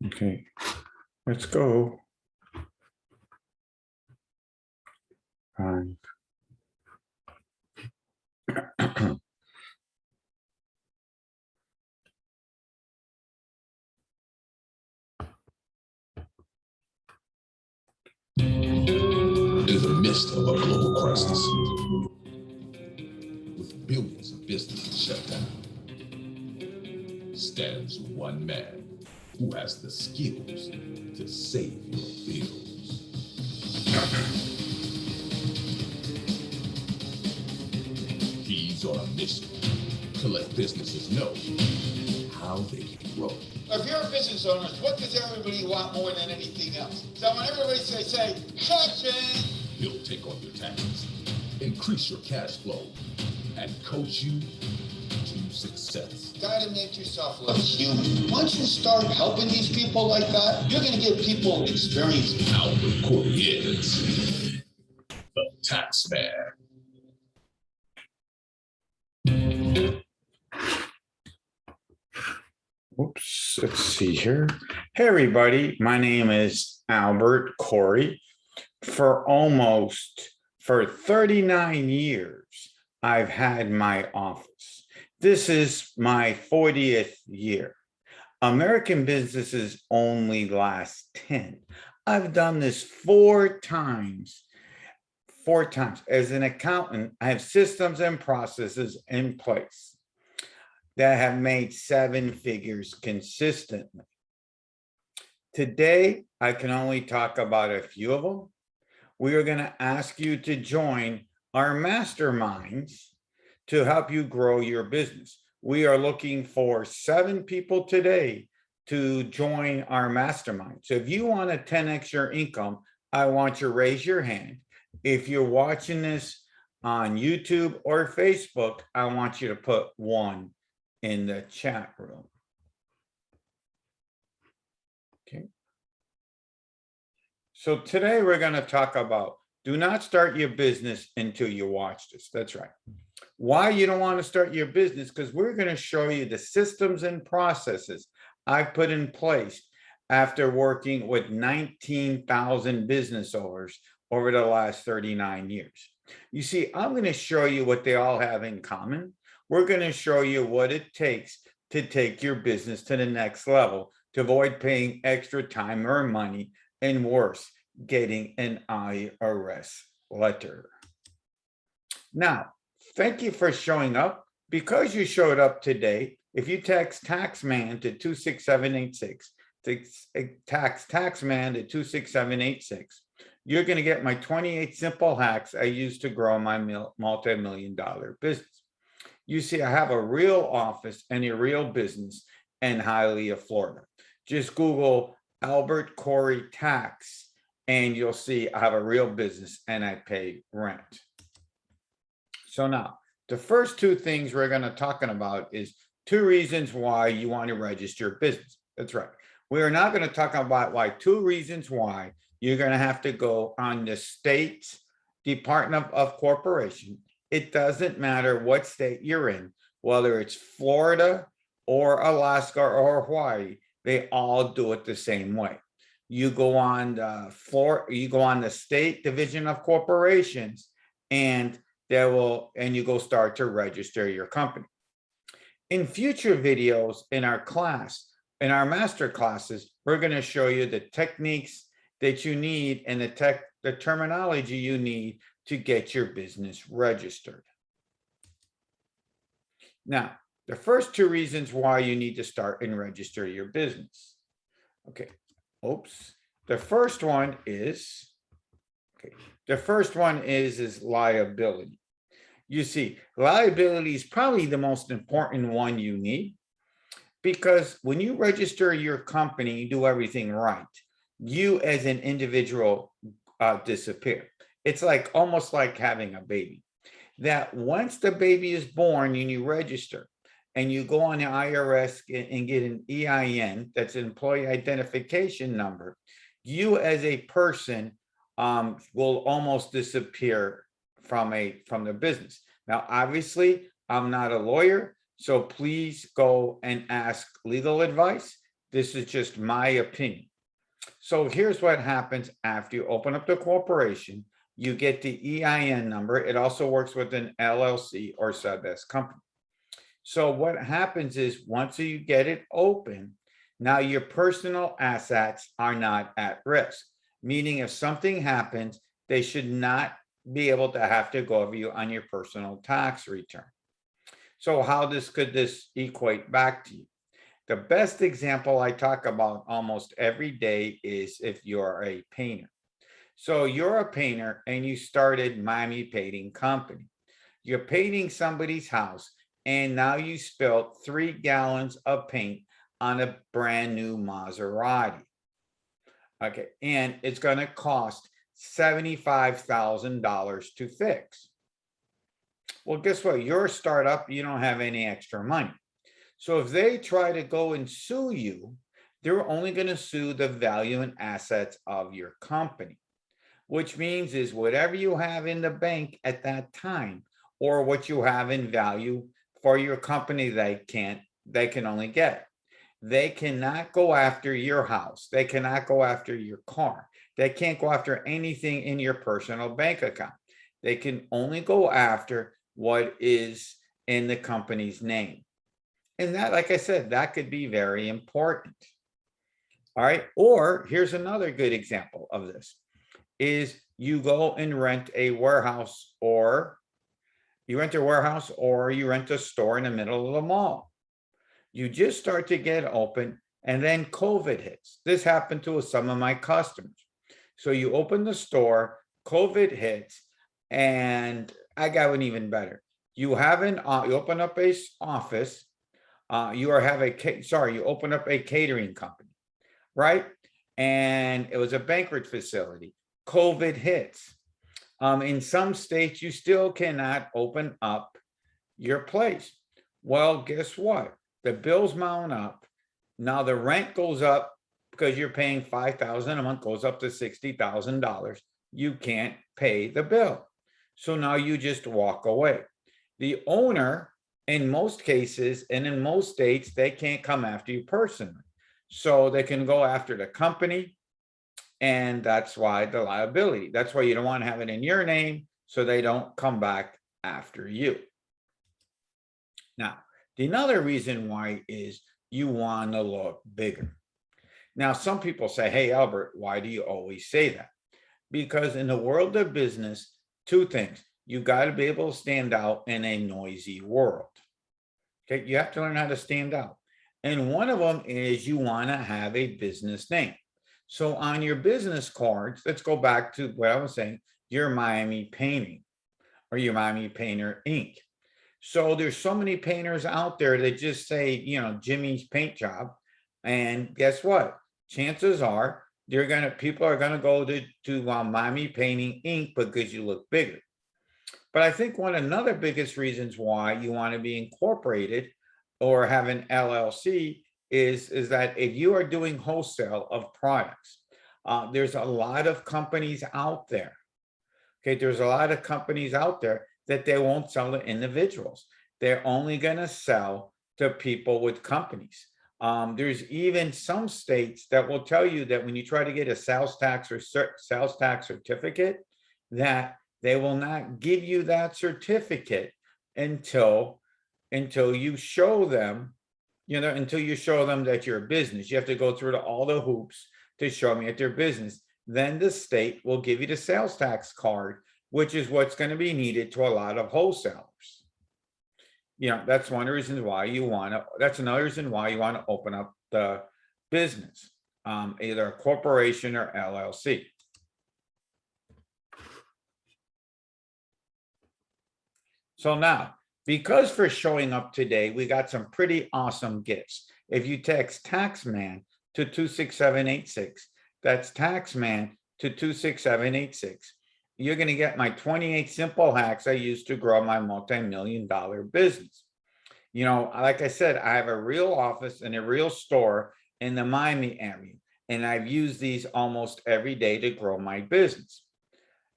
Okay, let's go. Fine. In the midst of a global crisis, with billions of businesses shut down, stands one man who has the skills to save your bills. He's on a mission to let businesses know how they can grow. If you're a business owner, what does everybody want more than anything else? So when everybody say, taxing! He'll take on your taxes, increase your cash flow, and coach you to success. Gotta make yourself look human. Once you start helping these people like that, you're gonna give people experiences. Albert Corey is the tax man. Oops, let's see here. Hey, everybody. My name is Albert Corey. For 39 years, I've had my office. This is my 40th year. American businesses only last 10. I've done this four times. As an accountant, I have systems and processes in place that have made seven figures consistently. Today, I can only talk about a few of them. We are going to ask you to join our masterminds to help you grow your business. We are looking for 7 people today to join our mastermind. So if you want to 10x your income, I want you to raise your hand. If you're watching this on YouTube or Facebook, I want you to put 1 in the chat room. Okay. So today we're going to talk about do not start your business until you watch this. That's right. Why you don't want to start your business? Because we're going to show you the systems and processes I've put in place after working with 19,000 business owners over the last 39 years. You see, I'm going to show you what they all have in common. We're going to show you what it takes to take your business to the next level, to avoid paying extra time or money, and worse, getting an IRS letter. Now, thank you for showing up. Because you showed up today, if you text Taxman to 26786, text Taxman to 26786, you're going to get my 28 simple hacks I use to grow my multi-million-dollar business. You see, I have a real office and a real business in Hialeah, Florida. Just Google Albert Corey Tax, and you'll see I have a real business and I pay rent. So now, the first 2 things we're going to talking about is 2 reasons why you want to register your business. That's right. We are not going to talk about why 2 reasons why you're going to have to go on the state Department of Corporation. It doesn't matter what state you're in, whether it's Florida or Alaska or Hawaii, they all do it the same way. You go on the state division of corporations, and you go start to register your company. In future videos in our class, in our master classes, we're going to show you the techniques that you need and the terminology you need to get your business registered. Now, the first 2 reasons why you need to start and register your business. Okay. Oops. The first one is liability. You see, liability is probably the most important one you need, because when you register your company, you do everything right, you as an individual disappear. It's almost like having a baby. That once the baby is born and you register and you go on the IRS and get an EIN, that's an employee identification number, you as a person will almost disappear from the business. Now, obviously, I'm not a lawyer, so please go and ask legal advice. This is just my opinion. So here's what happens after you open up the corporation. You get the EIN number. It also works with an LLC or sub-S company. So what happens is once you get it open, now your personal assets are not at risk, meaning if something happens, they should not be able to have to go over you on your personal tax return. So how could this equate back to you? The best example I talk about almost every day is if you're a painter. So you're a painter and you started Miami Painting Company. You're painting somebody's house and now you spilled 3 gallons of paint on a brand new Maserati. Okay, and it's going to cost $75,000 to fix. Well, guess what? You're a startup, you don't have any extra money. So if they try to go and sue you, they're only going to sue the value and assets of your company, which means is whatever you have in the bank at that time or what you have in value for your company, they can only get. They cannot go after your house. They cannot go after your car. They can't go after anything in your personal bank account. They can only go after what is in the company's name. And that, like I said, that could be very important. All right. Or here's another good example of this is you go and rent a warehouse or you rent a store in the middle of the mall. You just start to get open and then COVID hits. This happened to some of my customers. So you open the store, COVID hits, and I got one even better. You open up a office. You open up a catering company, right? And it was a banquet facility. COVID hits. In some states, you still cannot open up your place. Well, guess what? The bills mount up. Now the rent goes up because you're paying $5,000 a month, goes up to $60,000. You can't pay the bill. So now you just walk away. The owner, in most cases, and in most states, they can't come after you personally. So they can go after the company. And that's why the liability. That's why you don't want to have it in your name so they don't come back after you. Now, another reason why is you want to look bigger. Now, some people say, hey, Albert, why do you always say that? Because in the world of business, 2 things. You got to be able to stand out in a noisy world. Okay, you have to learn how to stand out. And one of them is you want to have a business name. So on your business cards, let's go back to what I was saying, your Miami Painting or your Miami Painter Inc. So there's so many painters out there that just say, Jimmy's paint job. And guess what? Chances are people are gonna go to Miami Painting Inc. because you look bigger. But I think another biggest reasons why you want to be incorporated or have an LLC is that if you are doing wholesale of products, there's a lot of companies out there. Okay, there's a lot of companies out there that they won't sell to individuals. They're only going to sell to people with companies. There's even some states that will tell you that when you try to get a sales tax certificate, that they will not give you that certificate until you show them, until you show them that you're a business. You have to go through all the hoops to show me that they're business. Then the state will give you the sales tax card, which is what's going to be needed to a lot of wholesalers. That's one reason why that's another reason why you want to open up the business, either a corporation or LLC. So now, because for showing up today, we got some pretty awesome gifts. If you text Taxman to 26786, that's Taxman to 26786, you're going to get my 28 simple hacks I use to grow my multi-million-dollar business. Like I said, I have a real office and a real store in the Miami area, and I've used these almost every day to grow my business.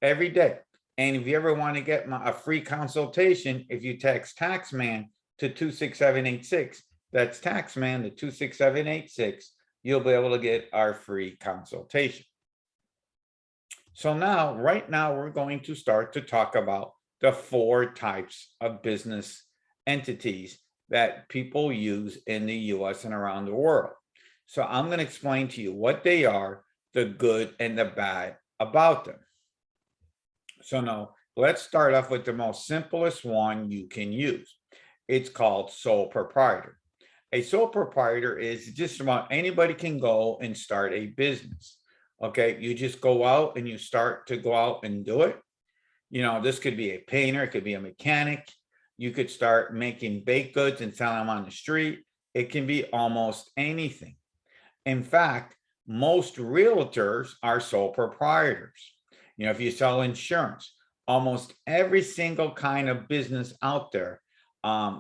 Every day. And if you ever want to get a free consultation, if you text Taxman to 26786, that's Taxman to 26786, you'll be able to get our free consultation. So now, right now, we're going to start to talk about the 4 types of business entities that people use in the US and around the world. So I'm going to explain to you what they are, the good and the bad about them. So now let's start off with the most simplest one you can use. It's called sole proprietor. A sole proprietor is just about anybody can go and start a business. Okay, you just go out and you start to go out and do it. You know, this could be a painter, it could be a mechanic. You could start making baked goods and selling them on the street. It can be almost anything. In fact, most realtors are sole proprietors. You know, if you sell insurance, almost every single kind of business out there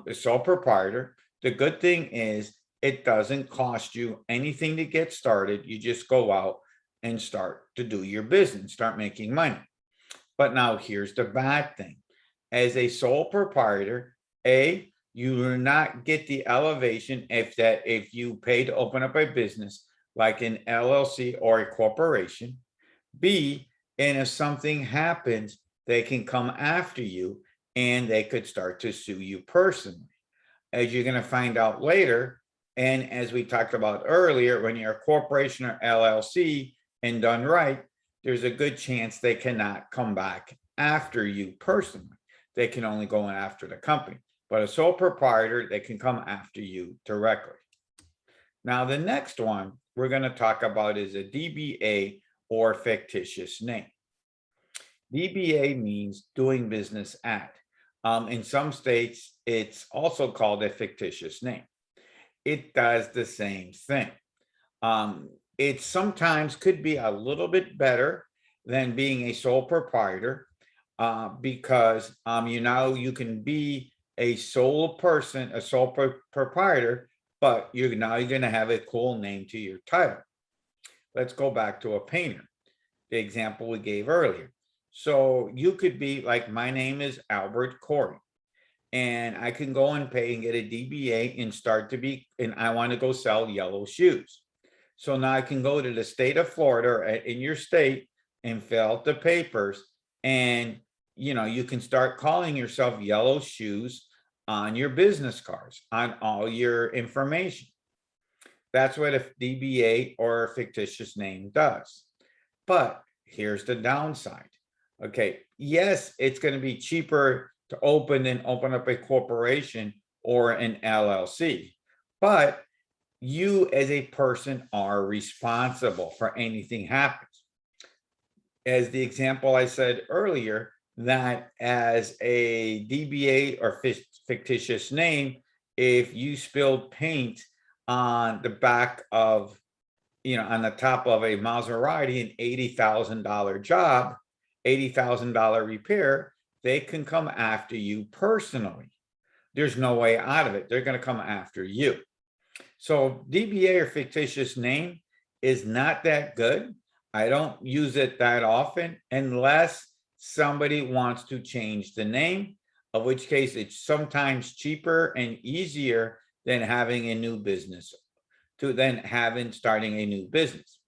is sole proprietor. The good thing is it doesn't cost you anything to get started. You just go out and start to do your business, start making money. But now here's the bad thing. As a sole proprietor, you will not get the elevation if you pay to open up a business like an LLC or a corporation. B, and if something happens, they can come after you and they could start to sue you personally. As you're going to find out later, and as we talked about earlier, when you're a corporation or LLC and done right, there's a good chance they cannot come back after you personally. They can only go after the company. But a sole proprietor, they can come after you directly. Now, the next one we're going to talk about is a DBA or fictitious name. DBA means doing business at. In some states, it's also called a fictitious name. It does the same thing. It sometimes could be a little bit better than being a sole proprietor because you can be a sole person, a sole proprietor, but you're going to have a cool name to your title. Let's go back to a painter, the example we gave earlier. So you could be like, my name is Albert Corey, and I can go and pay and get a DBA and I want to go sell yellow shoes. So now I can go to the state of Florida in your state and fill out the papers, and you can start calling yourself Yellow Shoes on your business cards, on all your information. That's what a DBA or a fictitious name does. But here's the downside. Okay, yes, it's going to be cheaper to open up a corporation or an LLC, but you as a person are responsible for anything happens. As the example I said earlier, that as a DBA or fictitious name, if you spilled paint on the back of, on the top of a Maserati, an $80,000 job, $80,000 repair, they can come after you personally. There's no way out of it. They're going to come after you. So DBA or fictitious name is not that good. I don't use it that often unless somebody wants to change the name, of which case it's sometimes cheaper and easier than having a new business, starting a new business.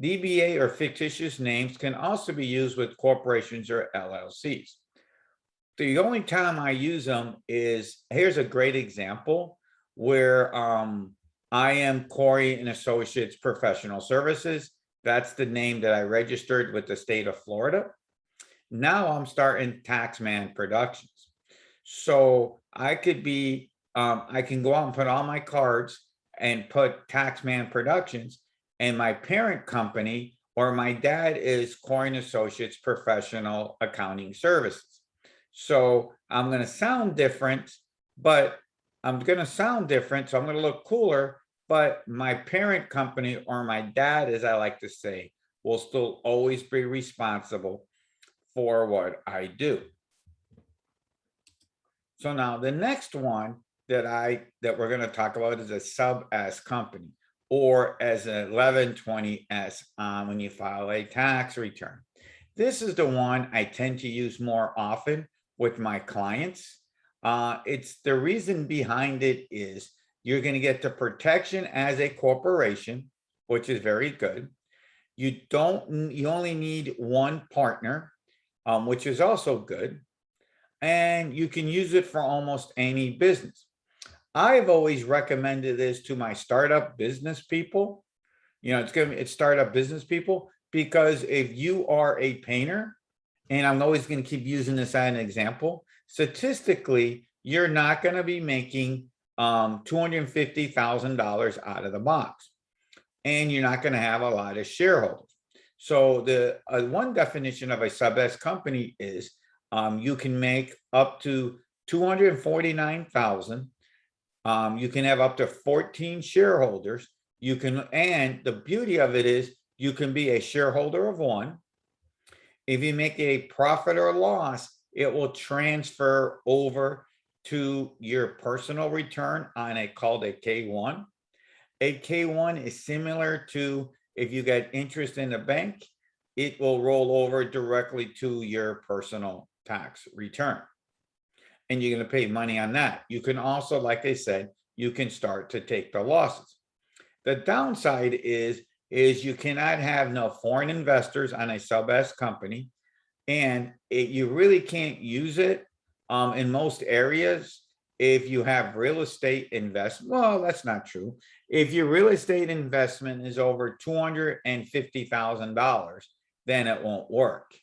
DBA or fictitious names can also be used with corporations or LLCs. The only time I use them is, here's a great example where I am Corey and Associates Professional Services. That's the name that I registered with the state of Florida. Now I'm starting Taxman Productions. So I could be, I can go out and put all my cards and put Taxman Productions, and my parent company or my dad is Corey and Associates Professional Accounting Services. So I'm going to sound different, so I'm going to look cooler, but my parent company or my dad, as I like to say, will still always be responsible for what I do. So now the next one that we're going to talk about is a sub S company, or as an 1120S when you file a tax return. This is the one I tend to use more often with my clients. It's the reason behind it is you're going to get the protection as a corporation, which is very good. You only need one partner, which is also good. And you can use it for almost any business. I've always recommended this to my startup business people. It's startup business people, because if you are a painter, and I'm always going to keep using this as an example, statistically, you're not going to be making $250,000 out of the box, and you're not going to have a lot of shareholders. So the one definition of a sub S company is you can make up to 249,000. You can have up to 14 shareholders. And the beauty of it is you can be a shareholder of one. If you make a profit or loss, it will transfer over to your personal return on called a K1. A K1 is similar to if you get interest in the bank, it will roll over directly to your personal tax return. And you're going to pay money on that. You can also, like I said, you can start to take the losses. The downside is you cannot have no foreign investors on a sub S company, and you really can't use it in most areas. If you have real estate investment, well, that's not true. If your real estate investment is over $250,000, then it won't work.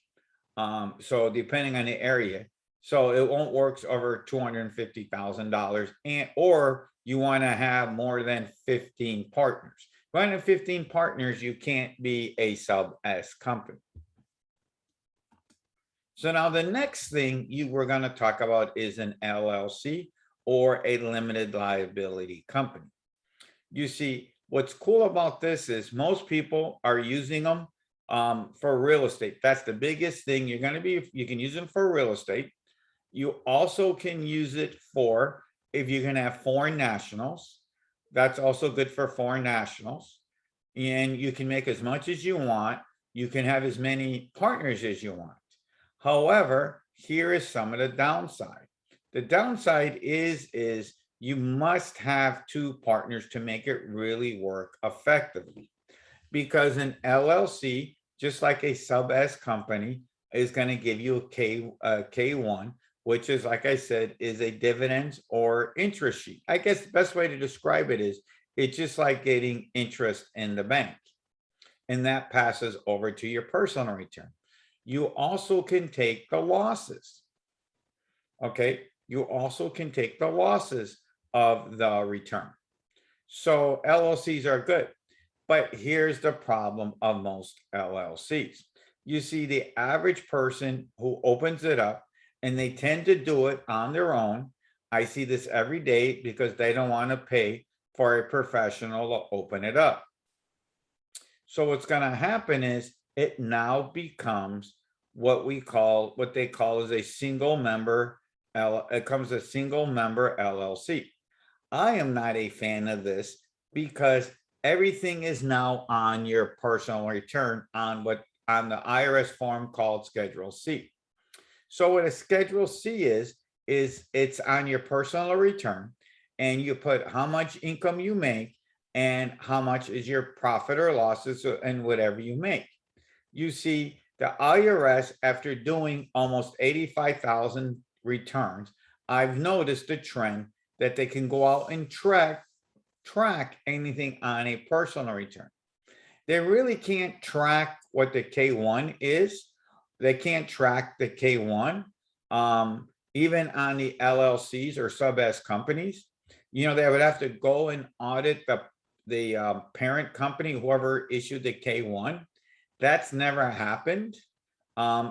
So depending on the area, so it won't work over $250,000, or you want to have more than 15 partners. If you have 15 partners, you can't be a sub S company. So now the next thing we're going to talk about is an LLC, or a limited liability company. You see, what's cool about this is most people are using them for real estate. That's the biggest thing. You can use them for real estate. You also can use it for, if you can have foreign nationals, that's also good for foreign nationals. And you can make as much as you want. You can have as many partners as you want. However, here is some of the downside. The downside is you must have two partners to make it really work effectively, because an LLC, just like a sub S company, is going to give you a K1, which is, like I said, is a dividends or interest sheet. I guess the best way to describe it is it's just like getting interest in the bank, and that passes over to your personal return. You also can take the losses. Okay, you also can take the losses of the return. So LLCs are good, but here's the problem of most LLCs. You see, the average person who opens it up, and they tend to do it on their own. I see this every day because they don't want to pay for a professional to open it up. So what's going to happen is it now becomes what they call is a single member. It comes a single member LLC. I am not a fan of this, because everything is now on your personal return on the IRS form called Schedule C. So what a Schedule C is it's on your personal return, and you put how much income you make and how much is your profit or losses and whatever you make. You see, the IRS, after doing almost 85,000 returns, I've noticed a trend that they can go out and track anything on a personal return. They really can't track what the K1 is. They can't track the K1, even on the LLCs or sub S companies. They would have to go and audit the parent company, whoever issued the K1. That's never happened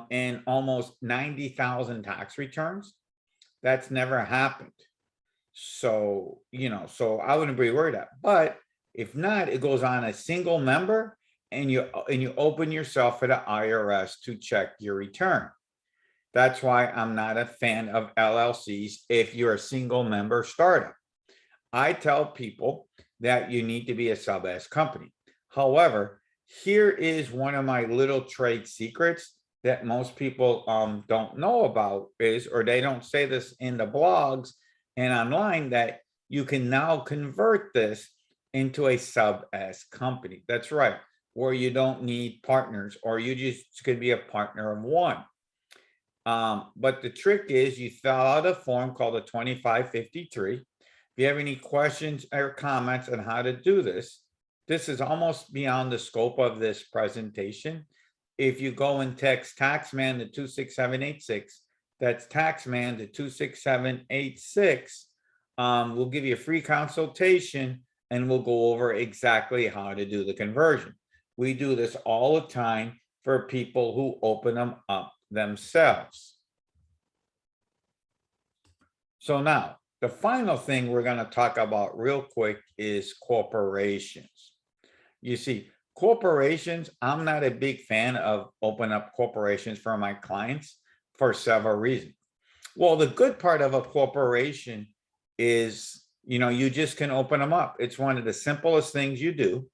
in almost 90,000 tax returns. That's never happened. So, so I wouldn't be worried about it. But if not, it goes on a single member, and you open yourself for the IRS to check your return. That's why I'm not a fan of LLCs if you're a single member startup. I tell people that you need to be a sub S company. However, here is one of my little trade secrets that most people don't know about or they don't say this in the blogs and online, that you can now convert this into a sub S company. That's right, where you don't need partners, or you just could be a partner of one. But the trick is you fill out a form called a 2553. If you have any questions or comments on how to do this, this is almost beyond the scope of this presentation. If you go and text Taxman to 26786, that's Taxman to 26786, we'll give you a free consultation and we'll go over exactly how to do the conversion. We do this all the time for people who open them up themselves. So now, the final thing we're going to talk about real quick is corporations. You see, corporations, I'm not a big fan of opening up corporations for my clients for several reasons. Well, the good part of a corporation is, you just can open them up. It's one of the simplest things you do.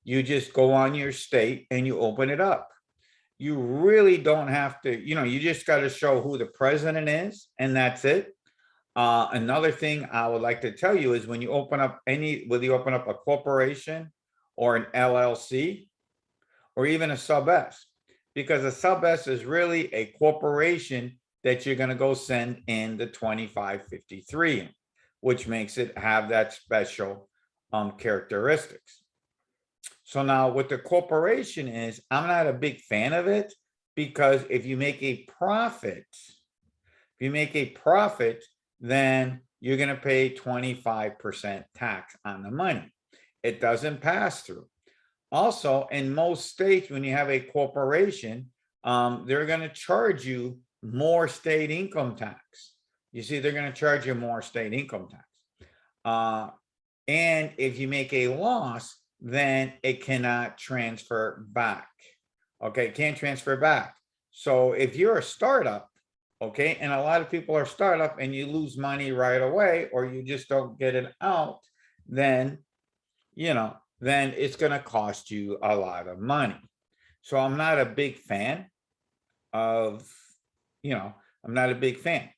You just go on your state and you open it up. You really don't have to, you just got to show who the president is, and that's it. Another thing I would like to tell you is when you open up whether you open up a corporation or an LLC or even a sub S, because a sub S is really a corporation that you're going to go send in the 2553 in, which makes it have that special characteristics. So now what the corporation is, I'm not a big fan of it, because if you make a profit, then you're going to pay 25% tax on the money. It doesn't pass through. Also, in most states, when you have a corporation, they're going to charge you more state income tax. You see, they're going to charge you more state income tax. And if you make a loss, then it cannot transfer back. Okay, it can't transfer back. So if you're a startup, okay, and a lot of people are startup and you lose money right away, or you just don't get it out, then, then it's going to cost you a lot of money. So I'm not a big fan of, I'm not a big fan.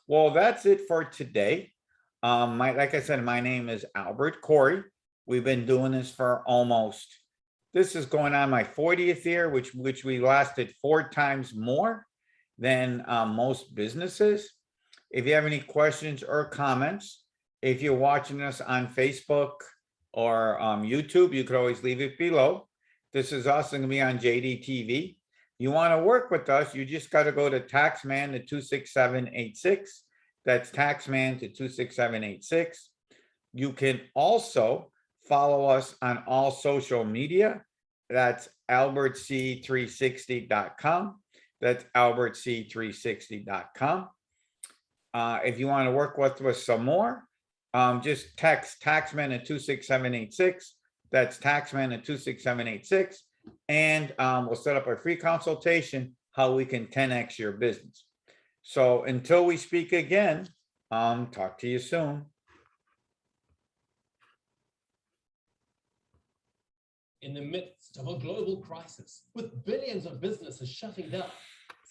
Well, that's it for today. Like I said, my name is Albert Corey. We've been doing this for this is going on my 40th year, which we lasted 4 times more than most businesses. If you have any questions or comments, if you're watching us on Facebook or YouTube, you could always leave it below. This is also going to be on JDTV. You want to work with us, you just got to go to Taxman to 26786. That's Taxman to 26786. You can also follow us on all social media. That's albertc360.com. That's albertc360.com. If you want to work with us some more, just text Taxman at 26786. That's Taxman at 26786. And we'll set up a free consultation how we can 10x your business. So until we speak again, talk to you soon. In the midst of a global crisis, with billions of businesses shutting down,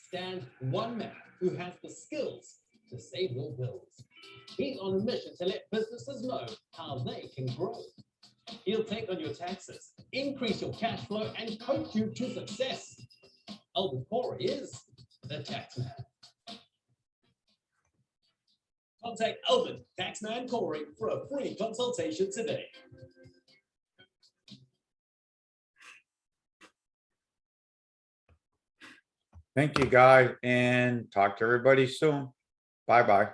stands one man who has the skills to save your bills. He's on a mission to let businesses know how they can grow. He'll take on your taxes, increase your cash flow, and coach you to success. Albert Corey is the Taxman. Contact Albert Taxman Corey for a free consultation today. Thank you, guys, and talk to everybody soon. Bye-bye.